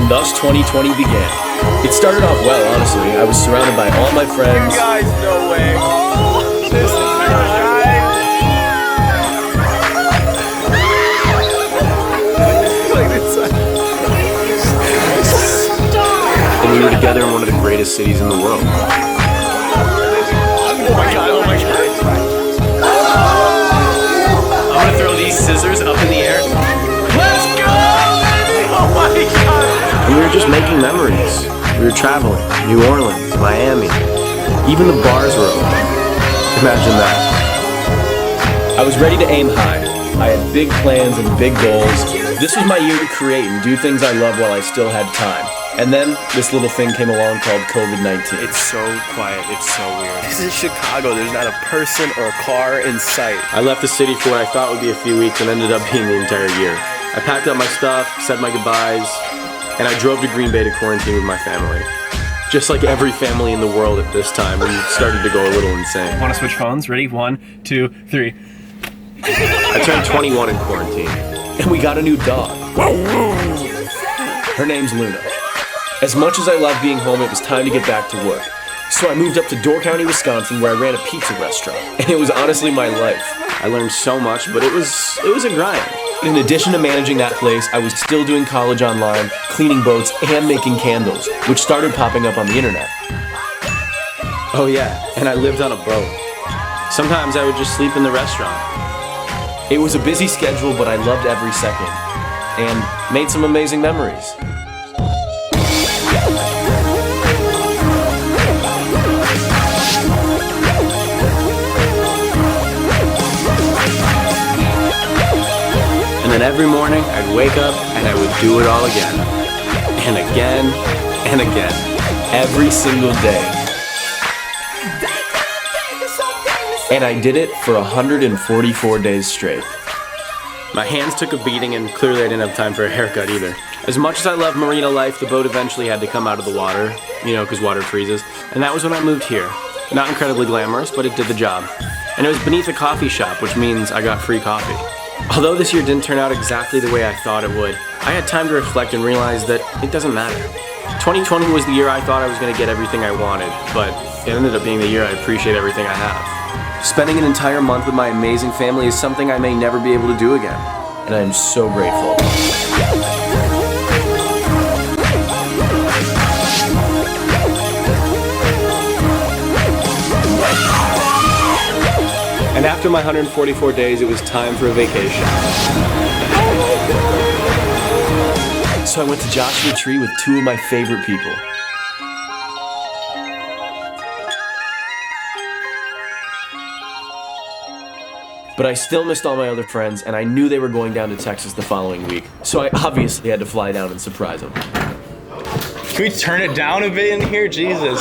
And thus 2020 began. It started off well, honestly. I was surrounded by all my friends. You guys, no way. This is And we were together in one of the greatest cities in the world. Oh my god, oh my god. I'm gonna throw these scissors up in the air. Let's go, baby! Oh my god. And we were just making memories. We were traveling. New Orleans, Miami. Even the bars were open. Imagine that. I was ready to aim high. I had big plans and big goals. This was my year to create and do things I loved while I still had time. And then this little thing came along called COVID-19. It's so quiet, it's so weird. This is Chicago, there's not a person or a car in sight. I left the city for what I thought would be a few weeks and ended up being the entire year. I packed up my stuff, said my goodbyes, and I drove to Green Bay to quarantine with my family. Just like every family in the world at this time, we started to go a little insane. Want to switch phones? Ready? 1, 2, 3. I turned 21 in quarantine, and we got a new dog. Her name's Luna. As much as I loved being home, it was time to get back to work. So I moved up to Door County, Wisconsin, where I ran a pizza restaurant. And it was honestly my life. I learned so much, but it was a grind. In addition to managing that place, I was still doing college online, cleaning boats, and making candles, which started popping up on the internet. Oh yeah, and I lived on a boat. Sometimes I would just sleep in the restaurant. It was a busy schedule, but I loved every second, and made some amazing memories. And then every morning, I'd wake up and I would do it all again. And again, and again. Every single day. And I did it for 144 days straight. My hands took a beating, and clearly I didn't have time for a haircut either. As much as I love marina life, the boat eventually had to come out of the water, because water freezes. And that was when I moved here. Not incredibly glamorous, but it did the job. And it was beneath a coffee shop, which means I got free coffee. Although this year didn't turn out exactly the way I thought it would, I had time to reflect and realize that it doesn't matter. 2020 was the year I thought I was going to get everything I wanted, but it ended up being the year I appreciate everything I have. Spending an entire month with my amazing family is something I may never be able to do again, and I am so grateful. And after my 144 days, it was time for a vacation. So I went to Joshua Tree with 2 of my favorite people. But I still missed all my other friends, and I knew they were going down to Texas the following week. So I obviously had to fly down and surprise them. Can we turn it down a bit in here? Jesus.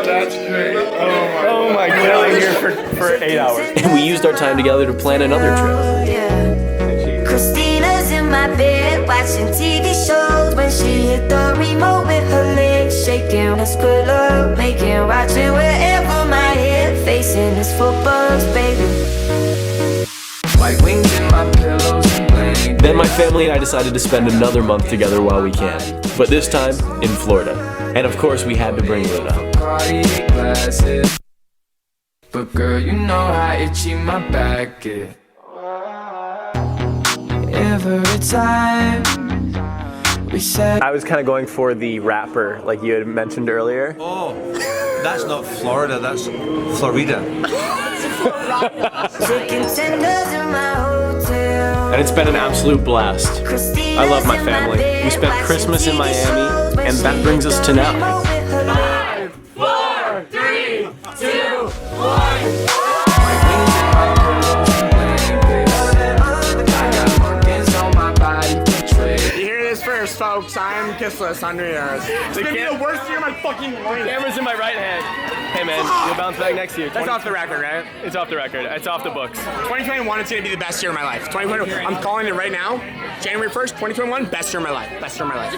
That's great. Oh my god, I'm here for 8 hours. And we used our time together to plan another trip. Christina's in my bed watching TV shows when she hit the remote with her legs shaking. Let's put love making, watching wherever my head facing is for bugs, baby. White wings in my pillows and blankets. Then my family and I decided to spend another month together while we can. But this time, in Florida. And of course, we had to bring Luna. But girl, you know how itchy my back is. Every time we said I was kind of going for the rapper, like you had mentioned earlier. Oh, that's not Florida, that's Florida. Chicken tenders in my hotel. And it's been an absolute blast. I love my family. We spent Christmas in Miami, and that brings us to now. 5, 4, 3, 2, 1. First, folks, I am kissless on New Year's. It's gonna be the worst year of my fucking life. Camera's in my right hand. Hey man, you'll bounce back next year. That's off the record, right? It's off the record. It's off the books. 2021 is gonna be the best year of my life. 2021, I'm calling it right now. January 1st, 2021, best year of my life. Best year of my life.